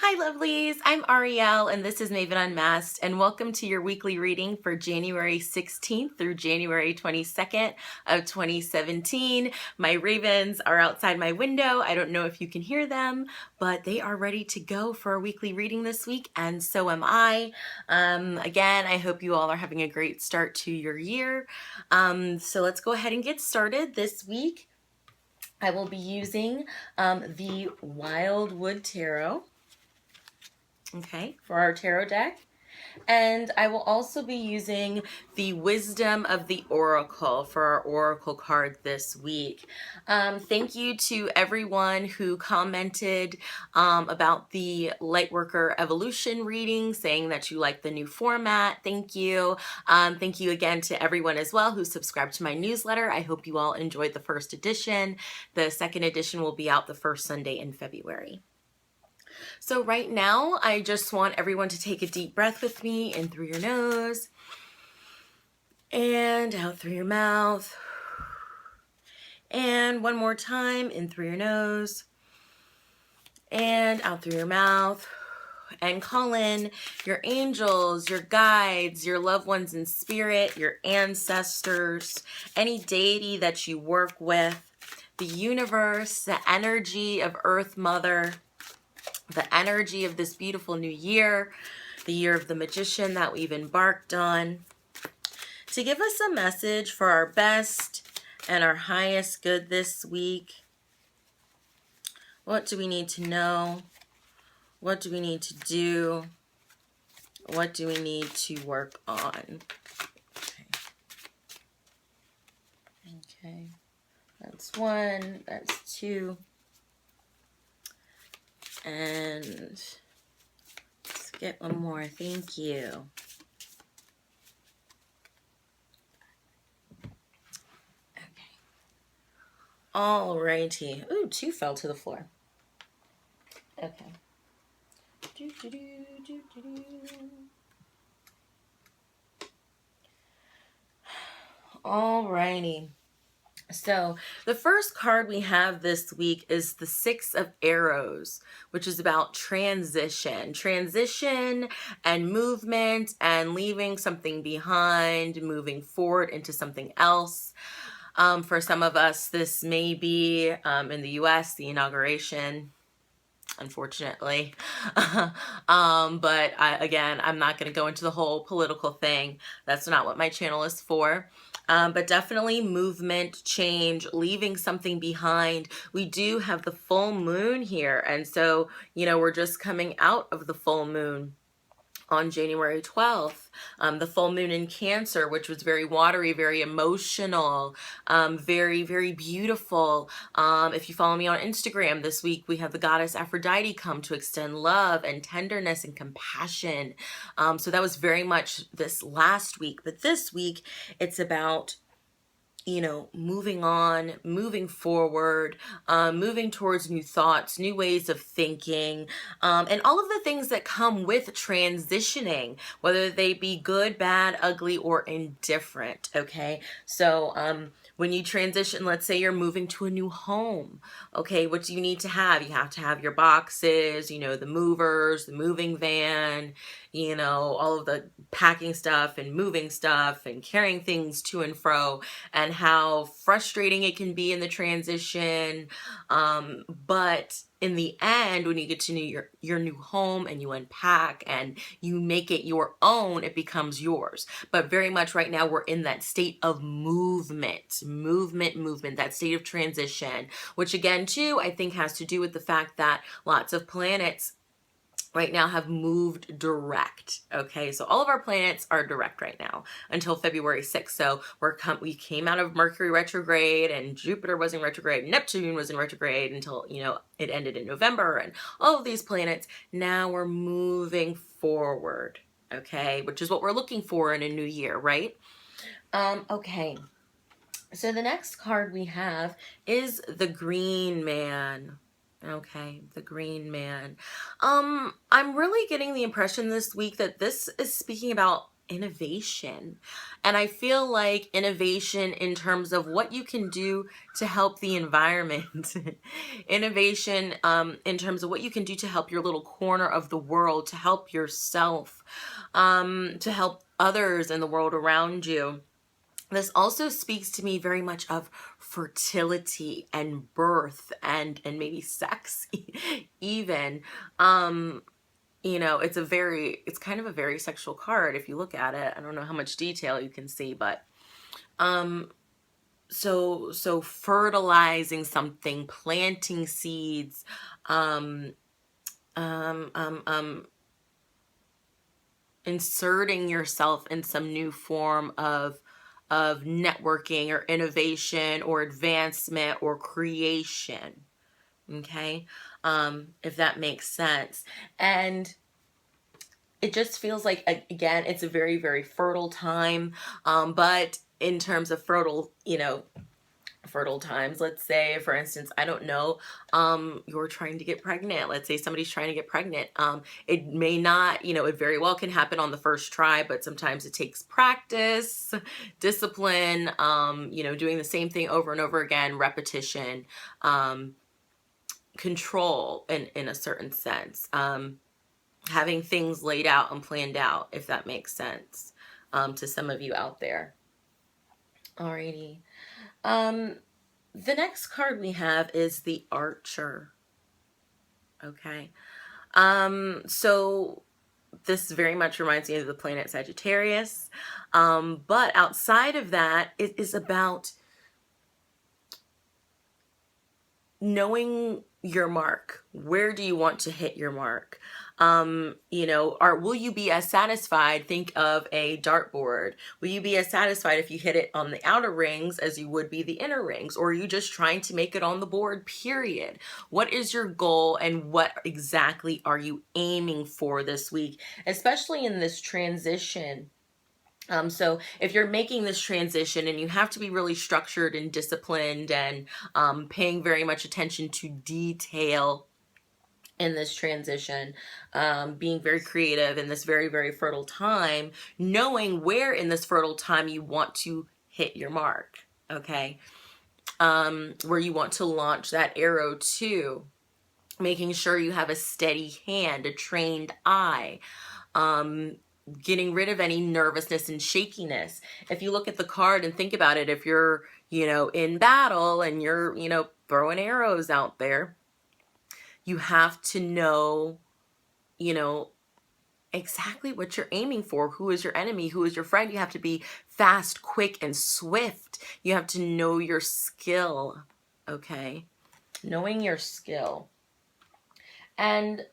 Hi lovelies, I'm Ariel and this is Maven Unmasked, and welcome to your weekly reading for January 16th through January 22nd of 2017. My ravens are outside my window. I don't know if you can hear them, but they are ready to go for a weekly reading this week, and so am I. Again, I hope you all are having a great start to your year. So let's go ahead and get started. This week I will be using the Wildwood Tarot, okay, for our tarot deck. And I will also be using the Wisdom of the Oracle for our Oracle card this week. Thank you to everyone who commented about the Lightworker Evolution reading, saying that you like the new format. Thank you. Thank you again to everyone as well who subscribed to my newsletter. I hope you all enjoyed the first edition. The second edition will be out the first Sunday in February. So right now, I just want everyone to take a deep breath with me in through your nose and out through your mouth. And one more time, in through your nose and out through your mouth. And call in your angels, your guides, your loved ones in spirit, your ancestors, any deity that you work with, the universe, the energy of Earth Mother, the energy of this beautiful new year, the year of the magician that we've embarked on, to give us a message for our best and our highest good this week. What do we need to know? What do we need to do? What do we need to work on? Okay. That's one, that's two. And let's get one more. Thank you. Okay. Alrighty. Ooh, two fell to the floor. Okay. Alrighty. So the first card we have this week is the Six of Arrows, which is about transition and movement and leaving something behind, moving forward into something else. For some of us, this may be in the US, the inauguration, unfortunately. But again, I'm not going to go into the whole political thing. That's not what my channel is for. But definitely movement, change, leaving something behind. We do have the full moon here. And so, we're just coming out of the full moon on January 12th, the full moon in Cancer, which was very watery, very emotional, very, very beautiful. If you follow me on Instagram this week, we have the goddess Aphrodite come to extend love and tenderness and compassion. So that was very much this last week. But this week, it's about moving on, moving forward, moving towards new thoughts, new ways of thinking, and all of the things that come with transitioning, whether they be good, bad, ugly, or indifferent, okay? So when you transition, let's say you're moving to a new home, okay, what do you need to have? You have to have your boxes, the movers, the moving van, all of the packing stuff and moving stuff and carrying things to and fro, and how frustrating it can be in the transition. But in the end, when you get to your new home and you unpack and you make it your own, it becomes yours. But very much right now, we're in that state of movement, that state of transition, which again, too, I think has to do with the fact that lots of planets right now have moved direct. Okay, so all of our planets are direct right now until February 6th. So we came out of Mercury retrograde, and Jupiter was in retrograde, Neptune was in retrograde until it ended in November, and all of these planets. Now we're moving forward, okay, which is what we're looking for in a new year, right? Okay. So the next card we have is the Green Man. Okay, the Green Man. I'm really getting the impression this week that this is speaking about innovation. And I feel like innovation in terms of what you can do to help the environment, innovation in terms of what you can do to help your little corner of the world, to help yourself, to help others in the world around you. This also speaks to me very much of fertility and birth and maybe sex even. You know, it's kind of a very sexual card if you look at it. I don't know how much detail you can see, but so fertilizing something, planting seeds, um, um, um, um, inserting yourself in some new form of networking or innovation or advancement or creation. Okay, if that makes sense. And it just feels like, again, it's a very, very fertile time. But in terms of fertile times, let's say, for instance, I don't know, you're trying to get pregnant. Let's say somebody's trying to get pregnant. It may not, it very well can happen on the first try, but sometimes it takes practice, discipline, doing the same thing over and over again, repetition, control in a certain sense. Having things laid out and planned out, if that makes sense, to some of you out there. Alrighty. The next card we have is the Archer. Okay. So this very much reminds me of the planet Sagittarius. But outside of that, it is about knowing your mark. Where do you want to hit your mark? Will you be as satisfied? Think of a dartboard. Will you be as satisfied if you hit it on the outer rings as you would be the inner rings? Or are you just trying to make it on the board, period? What is your goal and what exactly are you aiming for this week, especially in this transition? So if you're making this transition and you have to be really structured and disciplined and paying very much attention to detail in this transition, being very creative in this very, very fertile time, knowing where in this fertile time you want to hit your mark, okay? Where you want to launch that arrow to, making sure you have a steady hand, a trained eye, getting rid of any nervousness and shakiness. If you look at the card and think about it, if you're, in battle and you're, throwing arrows out there, you have to know, exactly what you're aiming for. Who is your enemy? Who is your friend? You have to be fast, quick, and swift. You have to know your skill, okay? Knowing your skill. And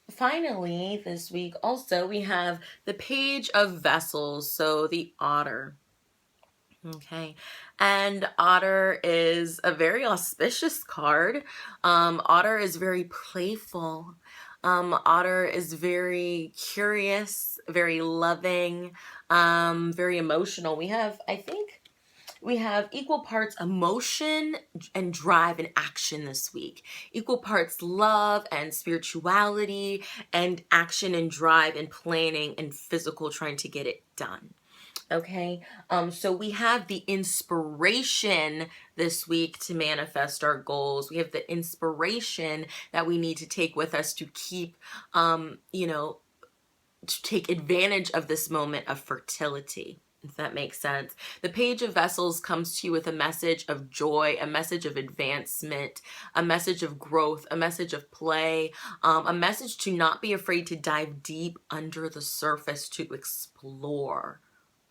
finally, this week also, we have the Page of Vessels, so the Otter. Okay, and Otter is a very auspicious card. Otter is very playful. Otter is very curious, very loving, very emotional. We have equal parts emotion and drive and action this week. Equal parts love and spirituality and action and drive and planning and physical trying to get it done. Okay, so we have the inspiration this week to manifest our goals. We have the inspiration that we need to take with us to keep, to take advantage of this moment of fertility, if that makes sense. The Page of Vessels comes to you with a message of joy, a message of advancement, a message of growth, a message of play, a message to not be afraid to dive deep under the surface to explore.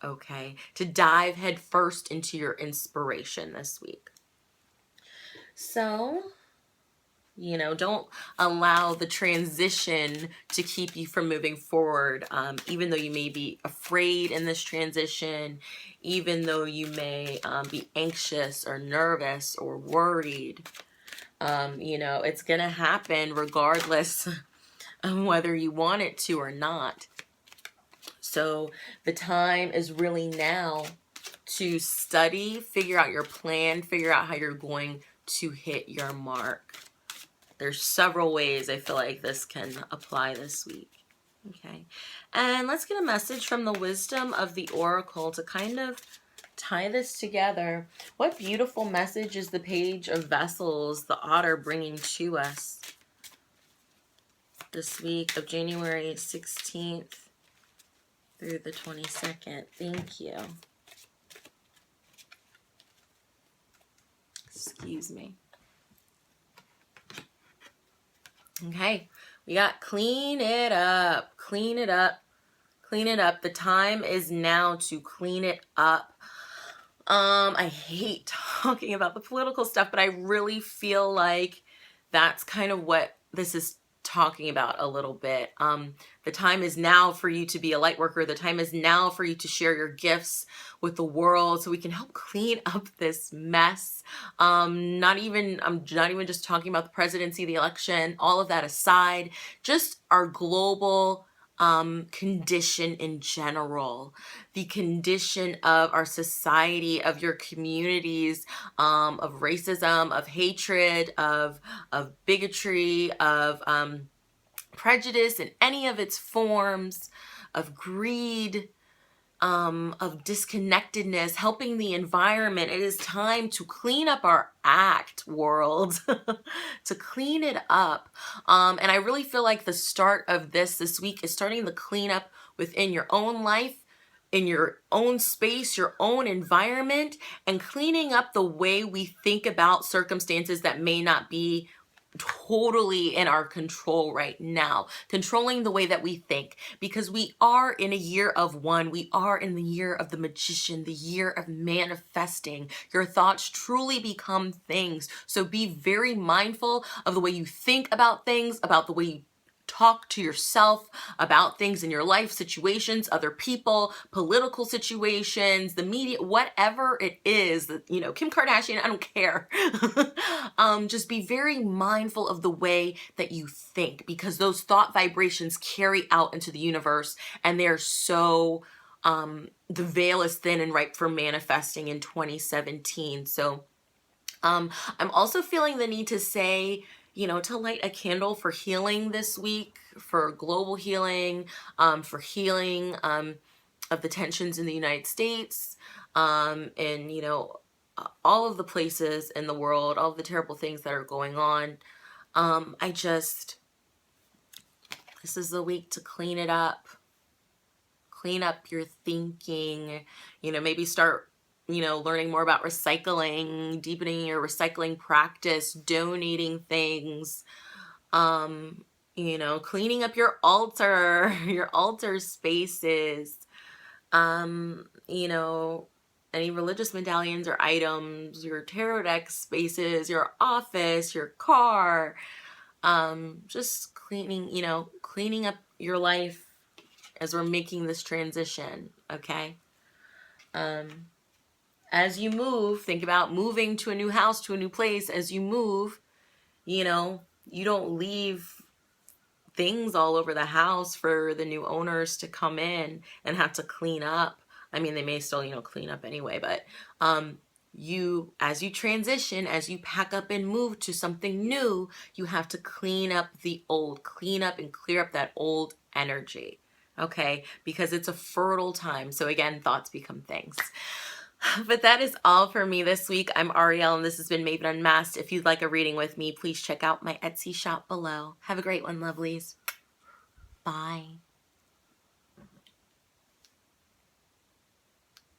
Okay, to dive head first into your inspiration this week. So, don't allow the transition to keep you from moving forward, even though you may be afraid in this transition, even though you may be anxious or nervous or worried. It's going to happen regardless of whether you want it to or not. So the time is really now to study, figure out your plan, figure out how you're going to hit your mark. There's several ways I feel like this can apply this week. Okay. And let's get a message from the wisdom of the oracle to kind of tie this together. What beautiful message is the Page of Vessels, the otter, bringing to us this week of January 16th through the 22nd? Thank you. Excuse me. Okay, we got clean it up, clean it up, clean it up. The time is now to clean it up. I hate talking about the political stuff, but I really feel like that's kind of what this is talking about a little bit. The time is now for you to be a light worker. The time is now for you to share your gifts with the world so we can help clean up this mess. I'm not even just talking about the presidency, the election, all of that aside, just our global condition in general, the condition of our society, of your communities, of racism, of hatred, of bigotry, of prejudice in any of its forms, of greed, of disconnectedness, helping the environment. It is time to clean up our act, world, to clean it up. And I really feel like the start of this week is starting the cleanup within your own life, in your own space, your own environment, and cleaning up the way we think about circumstances that may not be totally in our control right now, controlling the way that we think, because we are in a year of one. We are in the year of the magician, the year of manifesting. Your thoughts truly become things. So be very mindful of the way you think about things, about the way you talk to yourself about things in your life, situations, other people, political situations, the media, whatever it is that, Kim Kardashian, I don't care. Just be very mindful of the way that you think, because those thought vibrations carry out into the universe, and they're so, the veil is thin and ripe for manifesting in 2017. So, I'm also feeling the need to say, to light a candle for healing this week, for global healing, for healing of the tensions in the United States, and, all of the places in the world, all of the terrible things that are going on. This is the week to clean it up, clean up your thinking, maybe start learning more about recycling, deepening your recycling practice, donating things, cleaning up your altar, your altar spaces, any religious medallions or items, your tarot deck spaces, your office, your car, just cleaning up your life as we're making this transition, okay? As you move, think about moving to a new house, to a new place. As you move, you don't leave things all over the house for the new owners to come in and have to clean up. I mean, they may still, clean up anyway, but as you transition, as you pack up and move to something new, you have to clean up the old, clean up and clear up that old energy, okay? Because it's a fertile time. So again, thoughts become things. But that is all for me this week. I'm Ariel, and this has been Maven Unmasked. If you'd like a reading with me, please check out my Etsy shop below. Have a great one, lovelies. Bye.